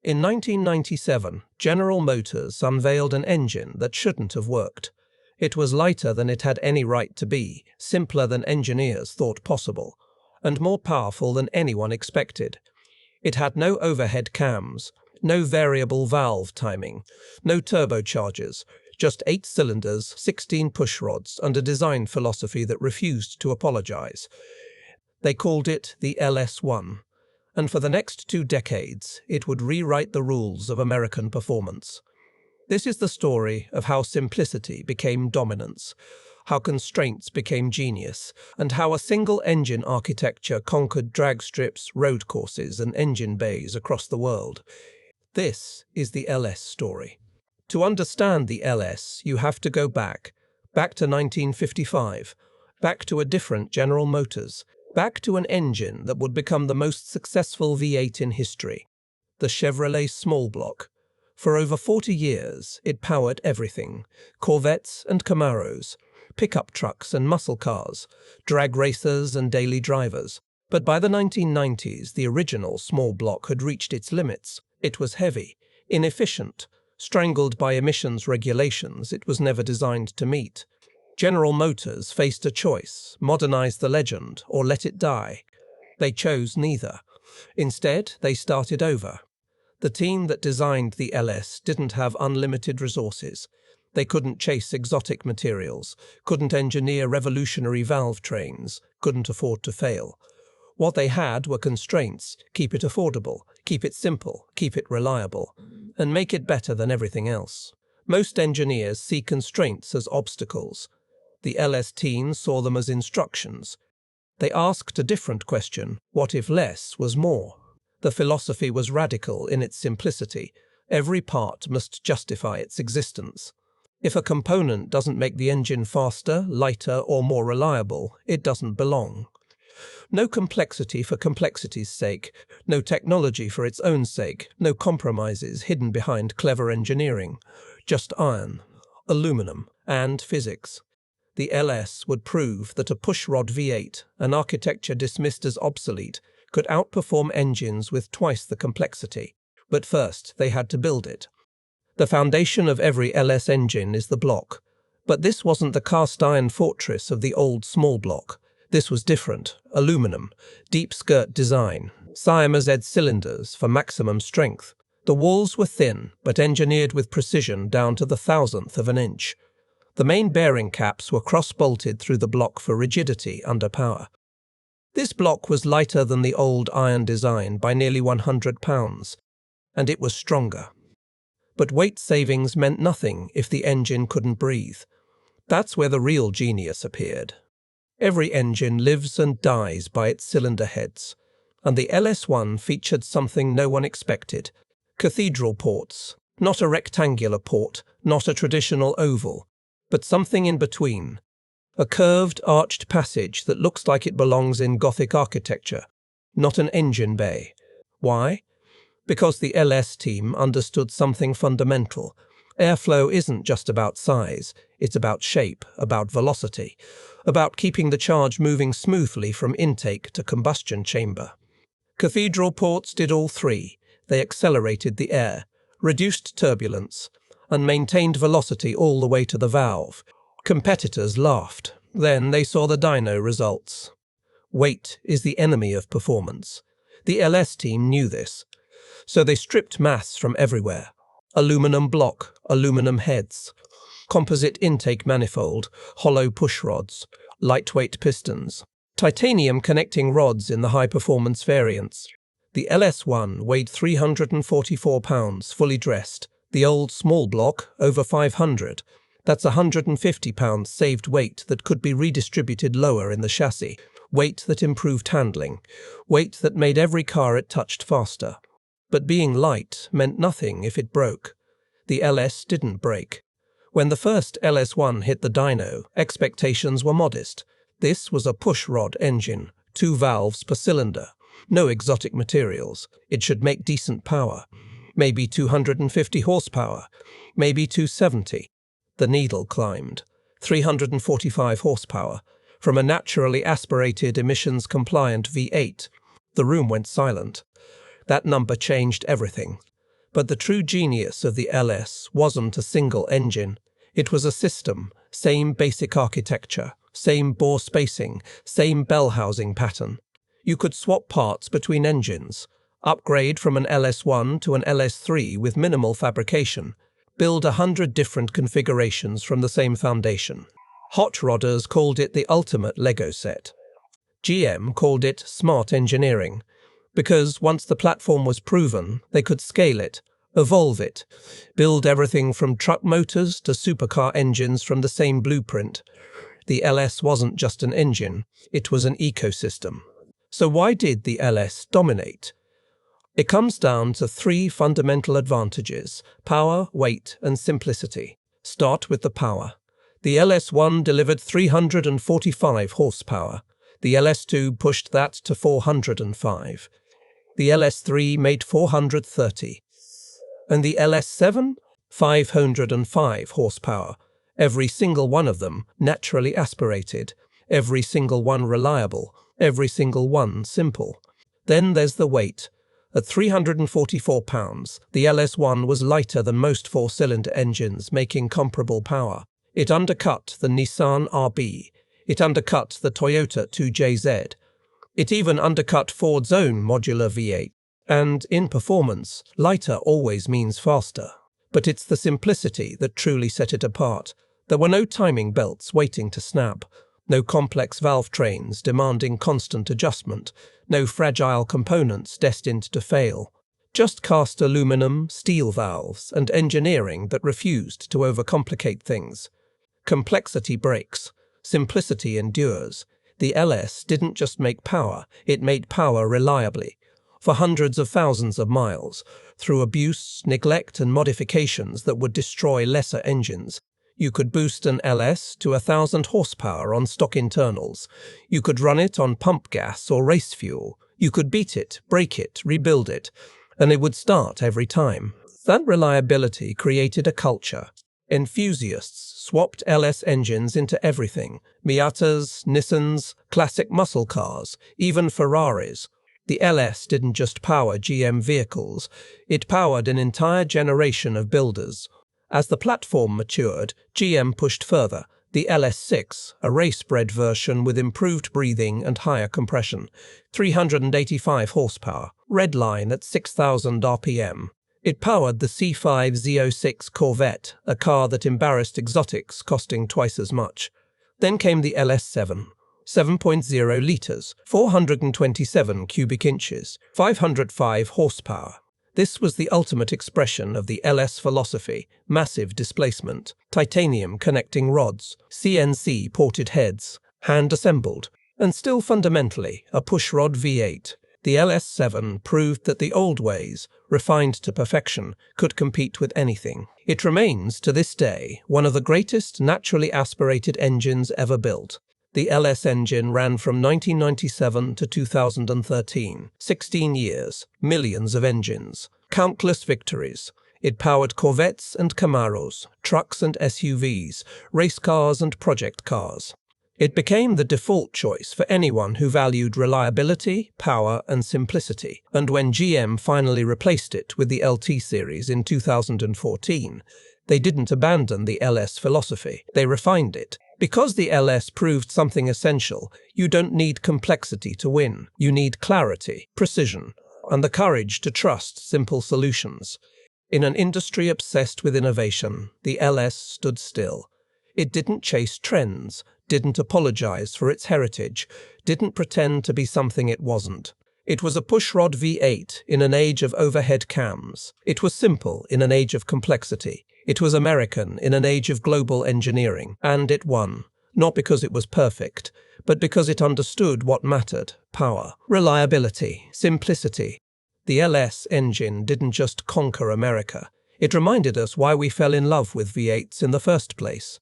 In 1997, General Motors unveiled an engine that shouldn't have worked. It was lighter than it had any right to be, simpler than engineers thought possible, and more powerful than anyone expected. It had no overhead cams, no variable valve timing, no turbochargers, just 8 cylinders, 16 pushrods, and a design philosophy that refused to apologize. They called it the LS1, and for the next 2 decades, it would rewrite the rules of American performance. This is the story of how simplicity became dominance, how constraints became genius, and how a single engine architecture conquered drag strips, road courses, and engine bays across the world. This is the LS story. To understand the LS, you have to go back to 1955, back to a different General Motors, back to an engine that would become the most successful V8 in history, the Chevrolet small block. For over 40 years, it powered everything: Corvettes and Camaros, pickup trucks and muscle cars, drag racers and daily drivers. But by the 1990s, the original small block had reached its limits. It was heavy, inefficient, strangled by emissions regulations it was never designed to meet. General Motors faced a choice: modernize the legend or let it die. They chose neither. Instead, they started over. The team that designed the LS didn't have unlimited resources. They couldn't chase exotic materials, couldn't engineer revolutionary valve trains, couldn't afford to fail. What they had were constraints: keep it affordable, keep it simple, keep it reliable, and make it better than everything else. Most engineers see constraints as obstacles. The LS team saw them as instructions. They asked a different question: what if less was more? The philosophy was radical in its simplicity. Every part must justify its existence. If a component doesn't make the engine faster, lighter, or more reliable, it doesn't belong. No complexity for complexity's sake, no technology for its own sake, no compromises hidden behind clever engineering. Just iron, aluminum, and physics. The LS would prove that a pushrod V8, an architecture dismissed as obsolete, could outperform engines with twice the complexity. But first, they had to build it. The foundation of every LS engine is the block. But this wasn't the cast-iron fortress of the old small block. This was different: aluminum, deep skirt design, Siamese cylinders for maximum strength. The walls were thin, but engineered with precision down to the thousandth of an inch. The main bearing caps were cross-bolted through the block for rigidity under power. This block was lighter than the old iron design by nearly 100 pounds, and it was stronger. But weight savings meant nothing if the engine couldn't breathe. That's where the real genius appeared. Every engine lives and dies by its cylinder heads, and the LS1 featured something no one expected: cathedral ports, not a rectangular port, not a traditional oval, but something in between. A curved, arched passage that looks like it belongs in Gothic architecture, not an engine bay. Why? Because the LS team understood something fundamental. Airflow isn't just about size, it's about shape, about velocity, about keeping the charge moving smoothly from intake to combustion chamber. Cathedral ports did all three. They accelerated the air, reduced turbulence, and maintained velocity all the way to the valve. Competitors laughed. Then they saw the dyno results. Weight is the enemy of performance. The LS team knew this. So they stripped mass from everywhere: aluminum block, aluminum heads, composite intake manifold, hollow pushrods, lightweight pistons, titanium connecting rods in the high-performance variants. The LS1 weighed 344 pounds, fully dressed. The old small block, over 500. That's 150 pounds saved weight that could be redistributed lower in the chassis, weight that improved handling, weight that made every car it touched faster. But being light meant nothing if it broke. The LS didn't break. When the first LS1 hit the dyno, expectations were modest. This was a pushrod engine, 2 valves per cylinder, no exotic materials. It should make decent power. Maybe 250 horsepower, maybe 270. The needle climbed. 345 horsepower, from a naturally aspirated, emissions-compliant V8. The room went silent. That number changed everything. But the true genius of the LS wasn't a single engine. It was a system, same basic architecture, same bore spacing, same bell housing pattern. You could swap parts between engines, upgrade from an LS1 to an LS3 with minimal fabrication, build 100 different configurations from the same foundation. Hot rodders called it the ultimate Lego set. GM called it smart engineering, because once the platform was proven, they could scale it, evolve it, build everything from truck motors to supercar engines from the same blueprint. The LS wasn't just an engine, it was an ecosystem. So why did the LS dominate? It comes down to three fundamental advantages: power, weight, and simplicity. Start with the power. The LS1 delivered 345 horsepower. The LS2 pushed that to 405. The LS3 made 430. And the LS7? 505 horsepower. Every single one of them naturally aspirated. Every single one reliable. Every single one simple. Then there's the weight. At 344 pounds, the LS1 was lighter than most four-cylinder engines making comparable power. It undercut the Nissan RB. It undercut the Toyota 2JZ. It even undercut Ford's own modular V8. And in performance, lighter always means faster. But it's the simplicity that truly set it apart. There were no timing belts waiting to snap. No complex valve trains demanding constant adjustment, no fragile components destined to fail. Just cast aluminum, steel valves, and engineering that refused to overcomplicate things. Complexity breaks, simplicity endures. The LS didn't just make power, it made power reliably. For hundreds of thousands of miles, through abuse, neglect, and modifications that would destroy lesser engines. You could boost an LS to 1,000 horsepower on stock internals. You could run it on pump gas or race fuel. You could beat it, break it, rebuild it, and it would start every time. That reliability created a culture. Enthusiasts swapped LS engines into everything: Miatas, Nissans, classic muscle cars, even Ferraris. The LS didn't just power GM vehicles, it powered an entire generation of builders. As the platform matured, GM pushed further. The LS6, a race-bred version with improved breathing and higher compression, 385 horsepower, red line at 6,000 RPM. It powered the C5 Z06 Corvette, a car that embarrassed exotics costing twice as much. Then came the LS7, 7.0 litres, 427 cubic inches, 505 horsepower. This was the ultimate expression of the LS philosophy: massive displacement, titanium connecting rods, CNC ported heads, hand-assembled, and still fundamentally a pushrod V8. The LS7 proved that the old ways, refined to perfection, could compete with anything. It remains, to this day, one of the greatest naturally aspirated engines ever built. The LS engine ran from 1997 to 2013, 16 years, millions of engines, countless victories. It powered Corvettes and Camaros, trucks and SUVs, race cars and project cars. It became the default choice for anyone who valued reliability, power, and simplicity. And when GM finally replaced it with the LT series in 2014, they didn't abandon the LS philosophy, they refined it. Because the LS proved something essential, you don't need complexity to win. You need clarity, precision, and the courage to trust simple solutions. In an industry obsessed with innovation, the LS stood still. It didn't chase trends, didn't apologize for its heritage, didn't pretend to be something it wasn't. It was a pushrod V8 in an age of overhead cams. It was simple in an age of complexity. It was American in an age of global engineering. And it won. Not because it was perfect, but because it understood what mattered: power, reliability, simplicity. The LS engine didn't just conquer America. It reminded us why we fell in love with V8s in the first place.